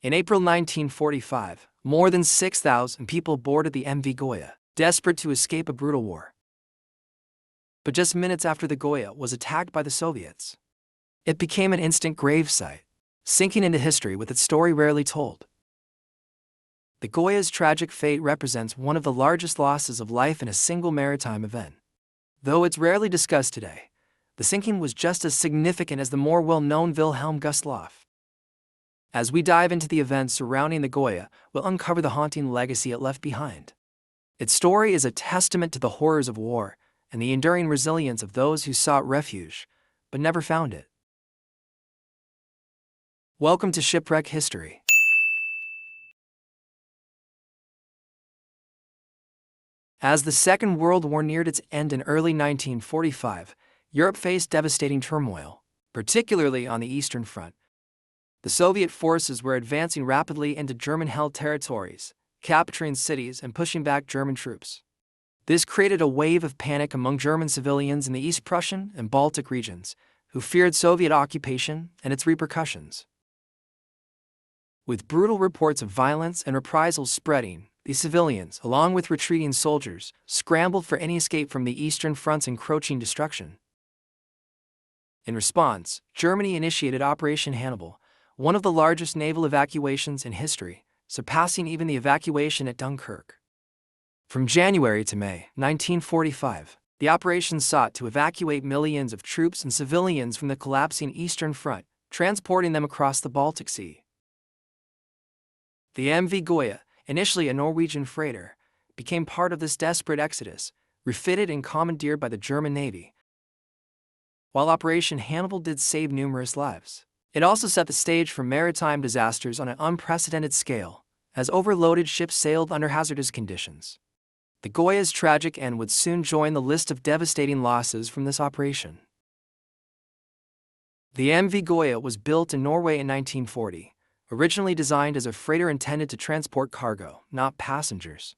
In April 1945, more than 6,000 people boarded the MV Goya, desperate to escape a brutal war. But just minutes after the Goya was attacked by the Soviets, it became an instant gravesite, sinking into history with its story rarely told. The Goya's tragic fate represents one of the largest losses of life in a single maritime event. Though it's rarely discussed today, the sinking was just as significant as the more well-known Wilhelm Gustloff. As we dive into the events surrounding the Goya, we'll uncover the haunting legacy it left behind. Its story is a testament to the horrors of war and the enduring resilience of those who sought refuge, but never found it. Welcome to Shipwreck History. As the Second World War neared its end in early 1945, Europe faced devastating turmoil, particularly on the Eastern Front. The Soviet forces were advancing rapidly into German-held territories, capturing cities and pushing back German troops. This created a wave of panic among German civilians in the East Prussian and Baltic regions, who feared Soviet occupation and its repercussions. With brutal reports of violence and reprisals spreading, these civilians, along with retreating soldiers, scrambled for any escape from the Eastern Front's encroaching destruction. In response, Germany initiated Operation Hannibal, one of the largest naval evacuations in history, surpassing even the evacuation at Dunkirk. From January to May 1945, the operation sought to evacuate millions of troops and civilians from the collapsing Eastern Front, transporting them across the Baltic Sea. The MV Goya, initially a Norwegian freighter, became part of this desperate exodus, refitted and commandeered by the German Navy. While Operation Hannibal did save numerous lives, it also set the stage for maritime disasters on an unprecedented scale, as overloaded ships sailed under hazardous conditions. The Goya's tragic end would soon join the list of devastating losses from this operation. The MV Goya was built in Norway in 1940, originally designed as a freighter intended to transport cargo, not passengers.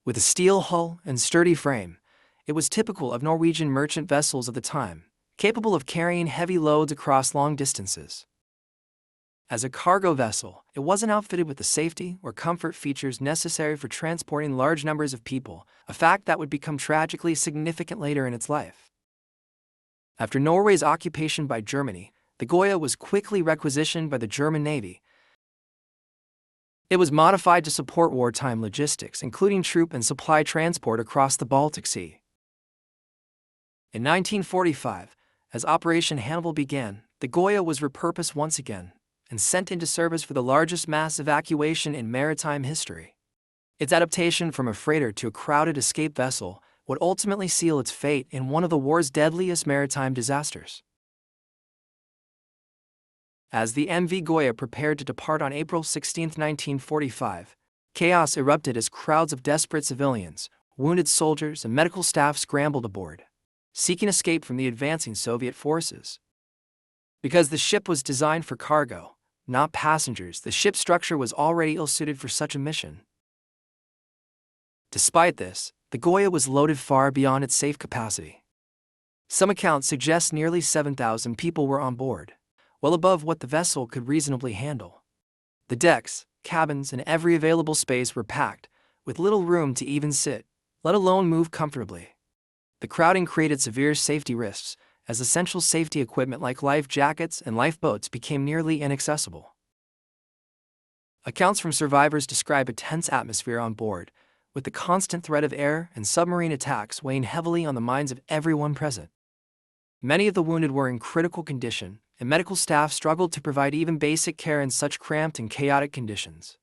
With a steel hull and sturdy frame, it was typical of Norwegian merchant vessels of the time, capable of carrying heavy loads across long distances. As a cargo vessel, it wasn't outfitted with the safety or comfort features necessary for transporting large numbers of people, a fact that would become tragically significant later in its life. After Norway's occupation by Germany, the Goya was quickly requisitioned by the German Navy. It was modified to support wartime logistics, including troop and supply transport across the Baltic Sea. In 1945, as Operation Hannibal began, the Goya was repurposed once again and sent into service for the largest mass evacuation in maritime history. Its adaptation from a freighter to a crowded escape vessel would ultimately seal its fate in one of the war's deadliest maritime disasters. As the MV Goya prepared to depart on April 16, 1945, chaos erupted as crowds of desperate civilians, wounded soldiers, and medical staff scrambled aboard, seeking escape from the advancing Soviet forces. Because the ship was designed for cargo, not passengers, the ship's structure was already ill-suited for such a mission. Despite this, the Goya was loaded far beyond its safe capacity. Some accounts suggest nearly 7,000 people were on board, well above what the vessel could reasonably handle. The decks, cabins, and every available space were packed, with little room to even sit, let alone move comfortably. The crowding created severe safety risks, as essential safety equipment like life jackets and lifeboats became nearly inaccessible. Accounts from survivors describe a tense atmosphere on board, with the constant threat of air and submarine attacks weighing heavily on the minds of everyone present. Many of the wounded were in critical condition, and medical staff struggled to provide even basic care in such cramped and chaotic conditions.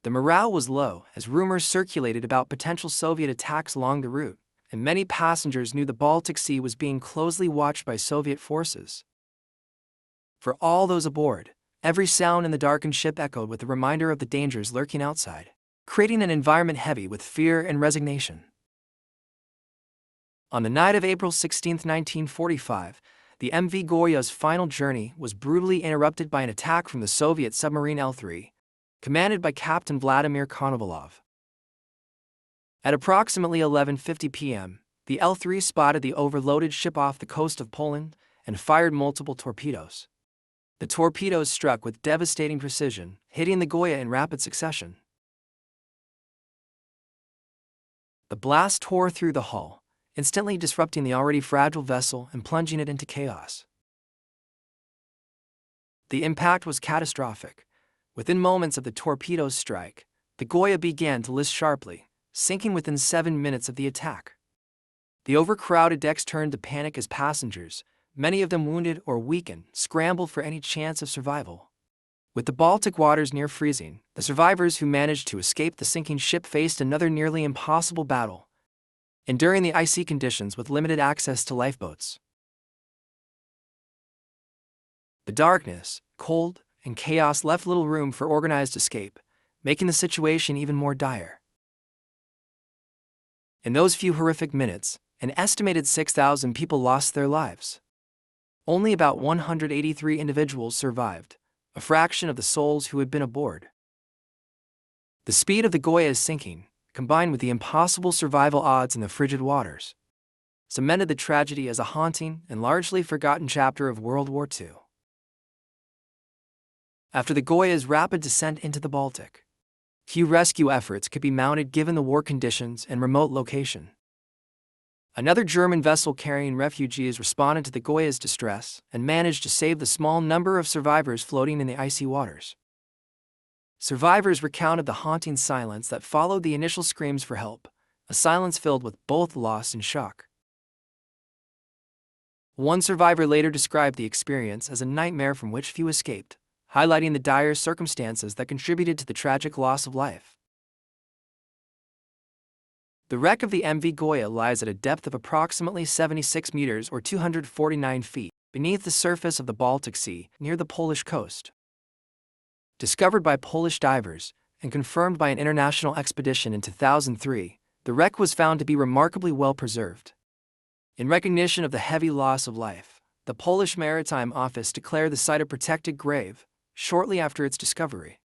The morale was low as rumors circulated about potential Soviet attacks along the route, and many passengers knew the Baltic Sea was being closely watched by Soviet forces. For all those aboard, every sound in the darkened ship echoed with a reminder of the dangers lurking outside, creating an environment heavy with fear and resignation. On the night of April 16, 1945, the MV Goya's final journey was brutally interrupted by an attack from the Soviet submarine L3, commanded by Captain Vladimir Konovalov. At approximately 11:50 p.m., the L3 spotted the overloaded ship off the coast of Poland and fired multiple torpedoes. The torpedoes struck with devastating precision, hitting the Goya in rapid succession. The blast tore through the hull, instantly disrupting the already fragile vessel and plunging it into chaos. The impact was catastrophic. Within moments of the torpedo's strike, the Goya began to list sharply, sinking within 7 minutes of the attack. The overcrowded decks turned to panic as passengers, many of them wounded or weakened, scrambled for any chance of survival. With the Baltic waters near freezing, the survivors who managed to escape the sinking ship faced another nearly impossible battle, enduring the icy conditions with limited access to lifeboats. The darkness, cold, and chaos left little room for organized escape, making the situation even more dire. In those few horrific minutes, an estimated 6,000 people lost their lives. Only about 183 individuals survived, a fraction of the souls who had been aboard. The speed of the Goya's sinking, combined with the impossible survival odds in the frigid waters, cemented the tragedy as a haunting and largely forgotten chapter of World War II. After the Goya's rapid descent into the Baltic, few rescue efforts could be mounted given the war conditions and remote location. Another German vessel carrying refugees responded to the Goya's distress and managed to save the small number of survivors floating in the icy waters. Survivors recounted the haunting silence that followed the initial screams for help, a silence filled with both loss and shock. One survivor later described the experience as a nightmare from which few escaped, highlighting the dire circumstances that contributed to the tragic loss of life. The wreck of the MV Goya lies at a depth of approximately 76 meters or 249 feet beneath the surface of the Baltic Sea near the Polish coast. Discovered by Polish divers and confirmed by an international expedition in 2003, the wreck was found to be remarkably well preserved. In recognition of the heavy loss of life, the Polish Maritime Office declared the site a protected grave shortly after its discovery.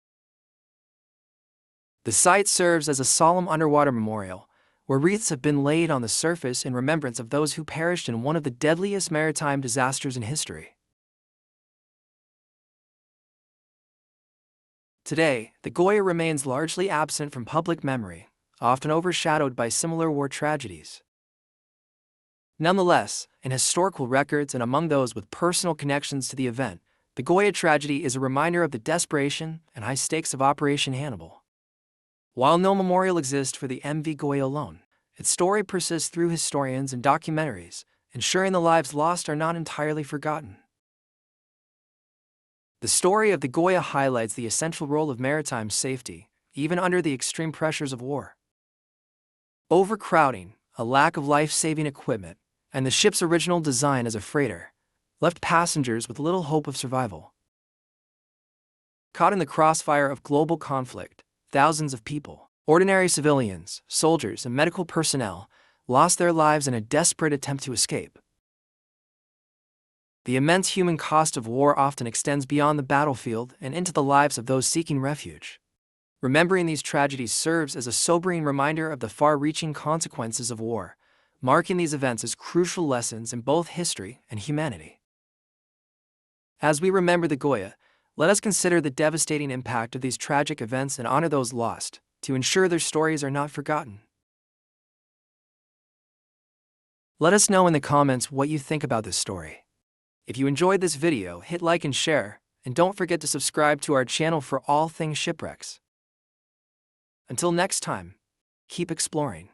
The site serves as a solemn underwater memorial, where wreaths have been laid on the surface in remembrance of those who perished in one of the deadliest maritime disasters in history. Today, the Goya remains largely absent from public memory, often overshadowed by similar war tragedies. Nonetheless, in historical records and among those with personal connections to the event, the Goya tragedy is a reminder of the desperation and high stakes of Operation Hannibal. While no memorial exists for the MV Goya alone, its story persists through historians and documentaries, ensuring the lives lost are not entirely forgotten. The story of the Goya highlights the essential role of maritime safety, even under the extreme pressures of war. Overcrowding, a lack of life-saving equipment, and the ship's original design as a freighter left passengers with little hope of survival. Caught in the crossfire of global conflict, thousands of people, ordinary civilians, soldiers, and medical personnel, lost their lives in a desperate attempt to escape. The immense human cost of war often extends beyond the battlefield and into the lives of those seeking refuge. Remembering these tragedies serves as a sobering reminder of the far-reaching consequences of war, marking these events as crucial lessons in both history and humanity. As we remember the Goya, let us consider the devastating impact of these tragic events and honor those lost, to ensure their stories are not forgotten. Let us know in the comments what you think about this story. If you enjoyed this video, hit like and share, and don't forget to subscribe to our channel for all things shipwrecks. Until next time, keep exploring.